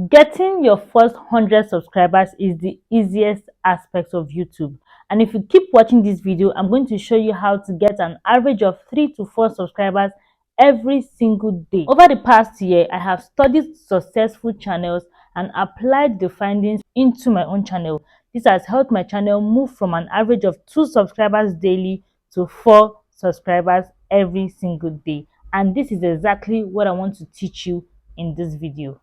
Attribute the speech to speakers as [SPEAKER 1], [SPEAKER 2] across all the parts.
[SPEAKER 1] Getting your first 100 subscribers is the easiest aspect of YouTube. And if you keep watching this video, I'm going to show you how to get an average of 3 to 4 subscribers every single day. Over the past year, I have studied successful channels and applied the findings into my own channel. This has helped my channel move from an average of 2 subscribers daily to 4 subscribers every single day. And this is exactly what I want to teach you in this video.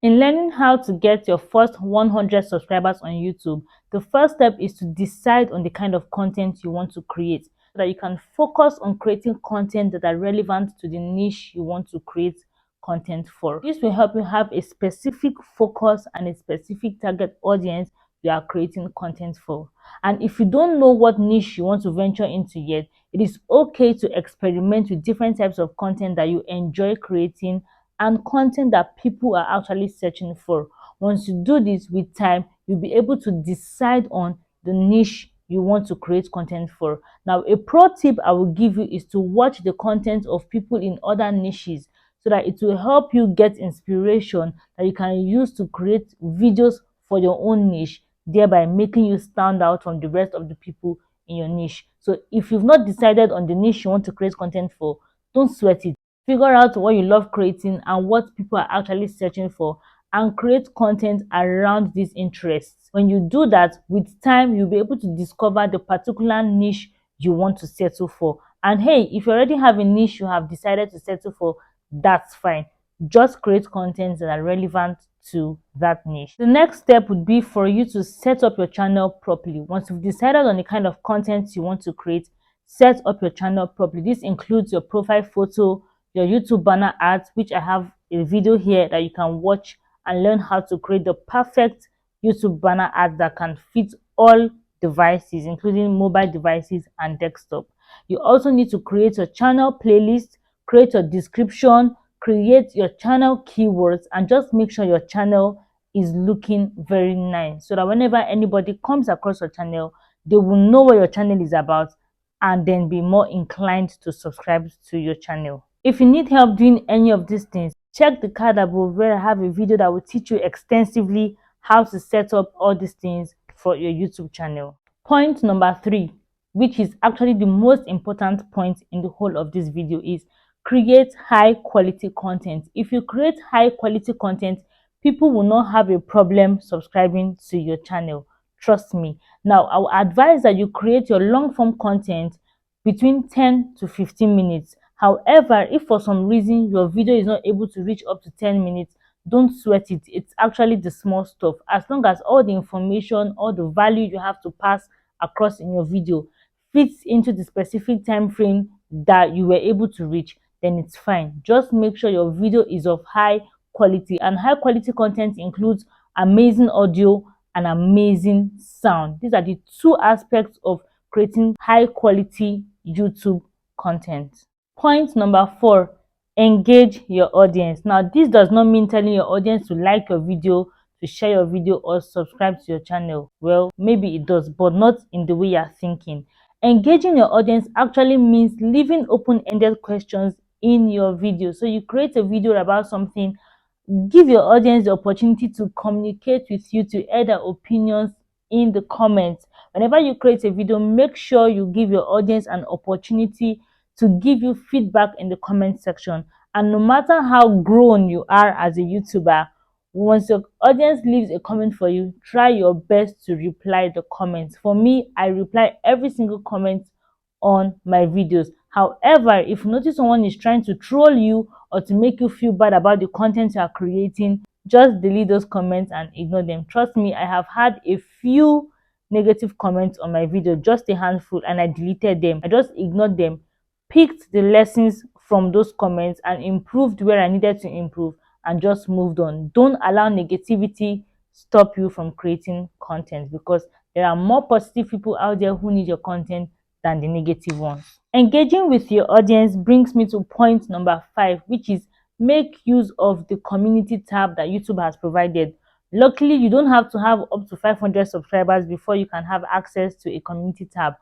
[SPEAKER 1] In learning how to get your first 100 subscribers on YouTube, the first step is to decide on the kind of content you want to create so that you can focus on creating content that are relevant to the niche you want to create content for. This will help you have a specific focus and a specific target audience you are creating content for. And if you don't know what niche you want to venture into yet, it is okay to experiment with different types of content that you enjoy creating and content that people are actually searching for. Once you do this with time, you'll be able to decide on the niche you want to create content for. Now, a pro tip I will give you is to watch the content of people in other niches so that it will help you get inspiration that you can use to create videos for your own niche, thereby making you stand out from the rest of the people in your niche. So if you've not decided on the niche you want to create content for, don't sweat it. Figure out what you love creating and what people are actually searching for and create content around these interests. When you do that, with time, you'll be able to discover the particular niche you want to settle for. And hey, if you already have a niche you have decided to settle for, that's fine. Just create content that are relevant to that niche. The next step would be for you to set up your channel properly. Once you've decided on the kind of content you want to create, set up your channel properly. This includes your profile photo, your YouTube banner ads, which I have a video here that you can watch and learn how to create the perfect YouTube banner ad that can fit all devices, including mobile devices and desktop. You also need to create your channel playlist, create your description, create your channel keywords, and just make sure your channel is looking very nice so that whenever anybody comes across your channel, they will know what your channel is about and then be more inclined to subscribe to your channel. If you need help doing any of these things, check the card above where I have a video that will teach you extensively how to set up all these things for your YouTube channel. Point number 3, which is actually the most important point in the whole of this video, is create high quality content. If you create high quality content, people will not have a problem subscribing to your channel. Trust me. Now, I will advise that you create your long form content between 10 to 15 minutes. However, if for some reason your video is not able to reach up to 10 minutes, don't sweat it. It's actually the small stuff. As long as all the information, all the value you have to pass across in your video fits into the specific time frame that you were able to reach, then it's fine. Just make sure your video is of high quality, and high quality content includes amazing audio and amazing sound. These are the two aspects of creating high quality YouTube content. Point number 4, engage your audience. Now, this does not mean telling your audience to like your video, to share your video, or subscribe to your channel. Well, maybe it does, but not in the way you're thinking. Engaging your audience actually means leaving open-ended questions in your video. So you create a video about something, give your audience the opportunity to communicate with you, to add their opinions in the comments. Whenever you create a video, make sure you give your audience an opportunity to give you feedback in the comment section. And no matter how grown you are as a YouTuber, once your audience leaves a comment for you, try your best to reply the comments. For me, I reply every single comment on my videos. However, if you notice someone is trying to troll you or to make you feel bad about the content you are creating, just delete those comments and ignore them. Trust me, I have had a few negative comments on my video, just a handful, and I deleted them. I just ignored them, picked the lessons from those comments and improved where I needed to improve, and just moved on. Don't allow negativity stop you from creating content, because there are more positive people out there who need your content than the negative ones. Engaging with your audience brings me to point number 5, which is make use of the community tab that YouTube has provided. Luckily, you don't have to have up to 500 subscribers before you can have access to a community tab.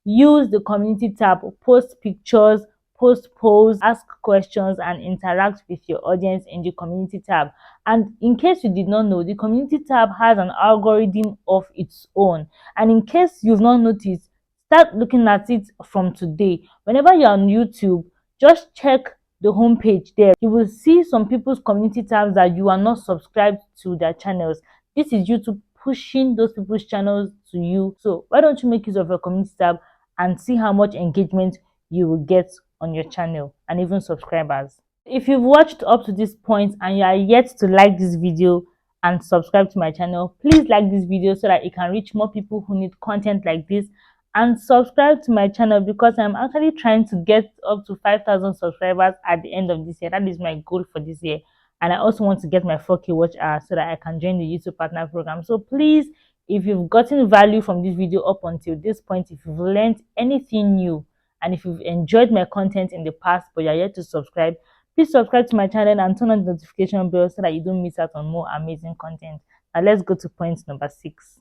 [SPEAKER 1] Use the community tab, post pictures, post polls, ask questions, and interact with your audience in the community tab. And in case you did not know, the community tab has an algorithm of its own. And in case you've not noticed, start looking at it from today. Whenever you're on YouTube, just check the homepage there. You will see some people's community tabs that you are not subscribed to their channels. This is YouTube pushing those people's channels to you. So why don't you make use of your community tab and see how much engagement you will get on your channel and even subscribers. If you've watched up to this point and you are yet to like this video and subscribe to my channel, please like this video so that it can reach more people who need content like this, and subscribe to my channel because I'm actually trying to get up to 5,000 subscribers at the end of this year. That is my goal for this year. And I also want to get my 4K watch hours so that I can join the YouTube partner program. So please, if you've gotten value from this video up until this point, if you've learned anything new, and if you've enjoyed my content in the past but you're yet to subscribe, please subscribe to my channel and turn on the notification bell so that you don't miss out on more amazing content. Now let's go to point number 6.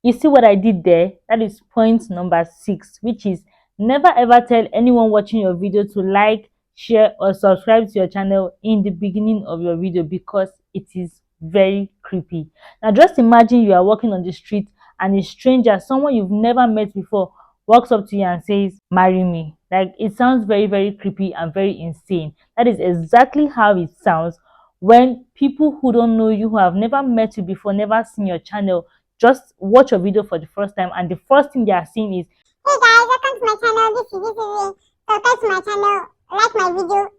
[SPEAKER 1] You see what I did there? That is point number 6, which is never ever tell anyone watching your video to like, share, or subscribe to your channel in the beginning of your video because it is very creepy. Now just imagine you are walking on the street and a stranger, someone you've never met before, walks up to you and says, "Marry me." Like, it sounds very, very creepy and very insane. That is exactly how it sounds when people who don't know you, who have never met you before, never seen your channel, just watch your video for the first time, and the first thing they are seeing is,
[SPEAKER 2] "Hey guys, welcome to my channel. This is subscribe to my channel, like my video,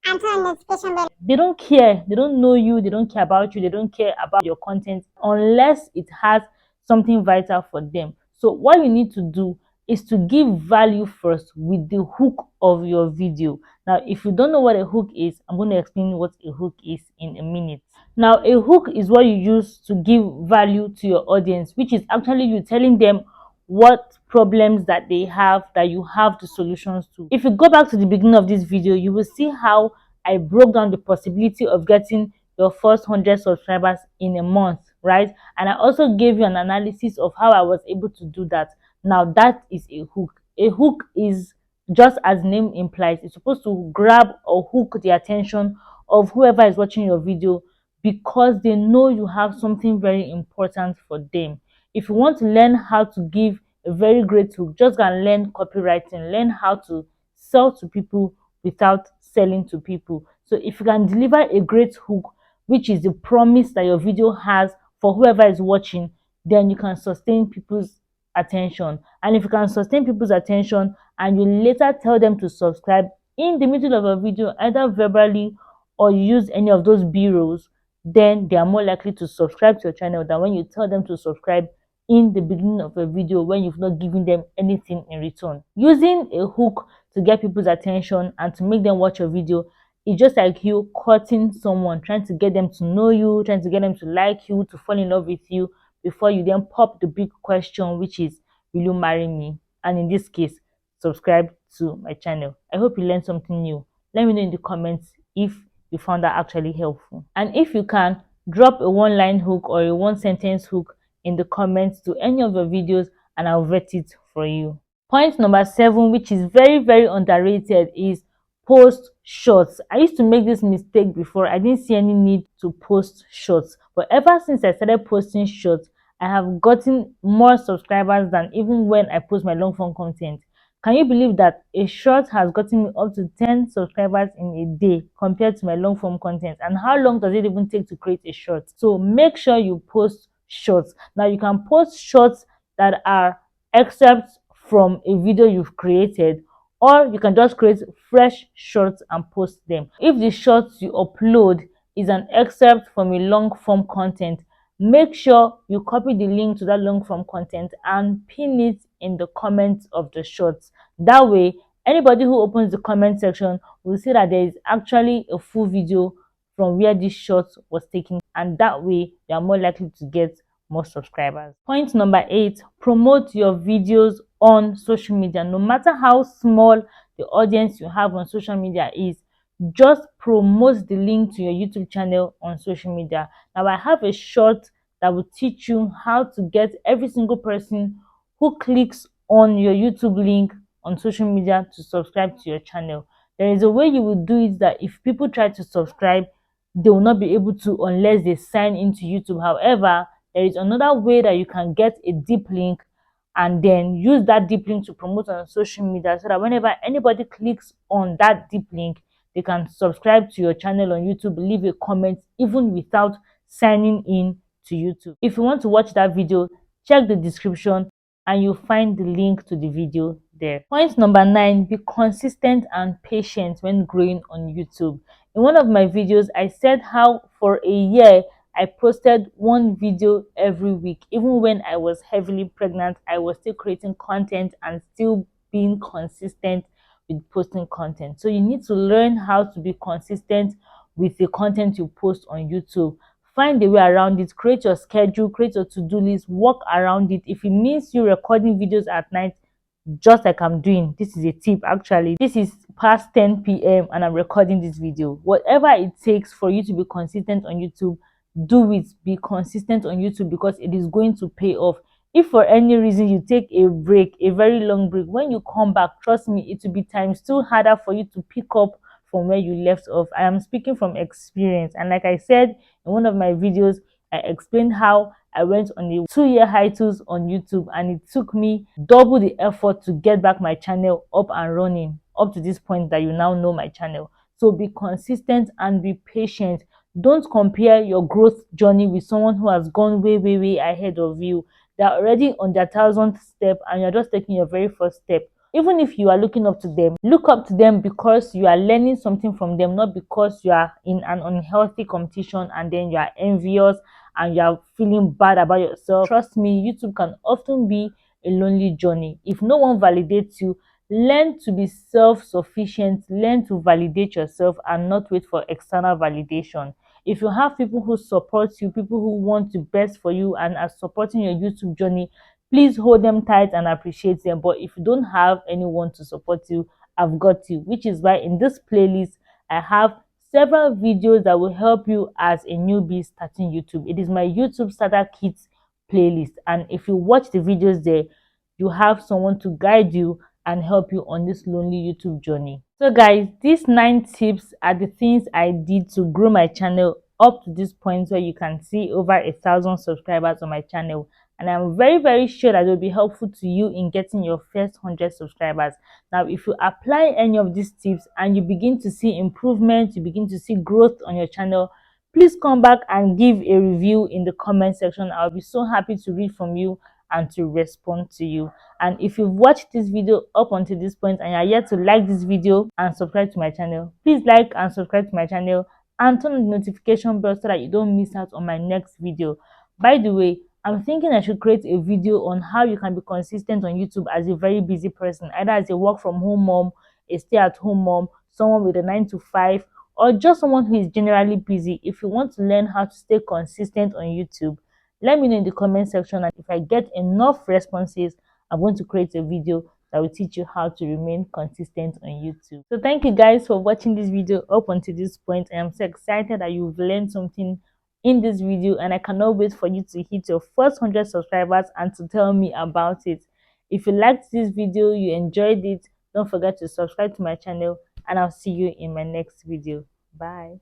[SPEAKER 2] and turn on the notification bell."
[SPEAKER 1] They don't care. They don't know you. They don't care about you. They don't care about your content unless it has something vital for them. So what you need to do is to give value first with the hook of your video. Now, if you don't know what a hook is, I'm going to explain what a hook is in a minute. Now, a hook is what you use to give value to your audience, which is actually you telling them what problems that they have that you have the solutions to. If you go back to the beginning of this video, you will see how I broke down the possibility of getting your first 100 subscribers in a month, right? And I also gave you an analysis of how I was able to do that. Now, that is a hook. A hook is, just as name implies, it's supposed to grab or hook the attention of whoever is watching your video because they know you have something very important for them. If you want to learn how to give a very great hook, just go and learn copywriting, learn how to sell to people without selling to people. So if you can deliver a great hook, which is the promise that your video has for whoever is watching, then you can sustain people's attention. And if you can sustain people's attention and you later tell them to subscribe in the middle of a video, either verbally or you use any of those b-rolls, then they are more likely to subscribe to your channel than when you tell them to subscribe in the beginning of a video when you've not given them anything in return. Using a hook to get people's attention and to make them watch your video is just like you courting someone, trying to get them to know you, trying to get them to like you, to fall in love with you, before you then pop the big question, which is, will you marry me? And in this case, subscribe to my channel. I hope you learned something new. Let me know in the comments if you found that actually helpful. And if you can, drop a one-line hook or a one-sentence hook in the comments to any of your videos and I'll vet it for you. Point number 7, which is very, very underrated, is post shorts. I used to make this mistake before. I didn't see any need to post shorts, but ever since I started posting shorts, I have gotten more subscribers than even when I post my long form content. Can you believe that a short has gotten me up to 10 subscribers in a day compared to my long form content? And how long does it even take to create a short? So make sure you post shorts. Now you can post shorts that are excerpts from a video you've created, or you can just create fresh shorts and post them. If the shorts you upload is an excerpt from a long form content, make sure you copy the link to that long form content and pin it in the comments of the shorts. That way, anybody who opens the comment section will see that there is actually a full video from where this short was taken, and that way you are more likely to get more subscribers. Point number 8, promote your videos on social media. No matter how small the audience you have on social media is, just promote the link to your YouTube channel on social media. Now, I have a short that will teach you how to get every single person who clicks on your YouTube link on social media to subscribe to your channel. There is a way you will do it that if people try to subscribe, they will not be able to unless they sign into YouTube. However, there is another way that you can get a deep link and then use that deep link to promote on social media, so that whenever anybody clicks on that deep link, they can subscribe to your channel on YouTube, leave a comment even without signing in to YouTube. If you want to watch that video, check the description and you'll find the link to the video there. Point number 9, be consistent and patient when growing on YouTube. In one of my videos, I said how for a year I posted one video every week. Even when I was heavily pregnant, I was still creating content and still being consistent with posting content. So you need to learn how to be consistent with the content you post on YouTube. Find a way around it. Create your schedule, create your to-do list, work around it. If it means you recording videos at night, just like I'm doing, this is a tip actually. This is past 10 p.m. and I'm recording this video. Whatever it takes for you to be consistent on YouTube, do it. Be consistent on YouTube because it is going to pay off. If for any reason you take a break, a very long break, when you come back, trust me, it will be times two harder for you to pick up from where you left off. I am speaking from experience, and like I said in one of my videos, I explained how I went on a 2-year hiatus on YouTube and it took me double the effort to get back my channel up and running up to this point that you now know my channel. So be consistent and be patient. Don't compare your growth journey with someone who has gone way ahead of you. They're already on their 1,000th step and you're just taking your very first step. Even if you are looking up to them, look up to them because you are learning something from them, not because you are in an unhealthy competition and then you are envious and you are feeling bad about yourself. Trust me, YouTube can often be a lonely journey. If no one validates you, learn to be self-sufficient, learn to validate yourself and not wait for external validation. If you have people who support you, people who want the best for you and are supporting your YouTube journey, please hold them tight and appreciate them. But if you don't have anyone to support you, I've got you, which is why in this playlist I have several videos that will help you as a newbie starting YouTube. It is my YouTube starter kit playlist, and if you watch the videos there, you have someone to guide you and help you on this lonely YouTube journey. So guys, these 9 tips are the things I did to grow my channel up to this point where you can see over 1,000 subscribers on my channel, and I'm very sure that it will be helpful to you in getting your first 100 subscribers. Now if you apply any of these tips and you begin to see improvement, you begin to see growth on your channel, please come back and give a review in the comment section. I'll be so happy to read from you and to respond to you. And if you've watched this video up until this point and you're yet to like this video and subscribe to my channel, please like and subscribe to my channel and turn on the notification bell so that you don't miss out on my next video. By the way, I'm thinking I should create a video on how you can be consistent on YouTube as a very busy person, either as a work from home mom, a stay-at-home mom, someone with a 9 to 5, or just someone who is generally busy. If you want to learn how to stay consistent on YouTube, let me know in the comment section, and if I get enough responses, I'm going to create a video that will teach you how to remain consistent on YouTube. So thank you guys for watching this video up until this point. I am so excited that you've learned something in this video, and I cannot wait for you to hit your first 100 subscribers and to tell me about it. If you liked this video, you enjoyed it, don't forget to subscribe to my channel, and I'll see you in my next video. Bye.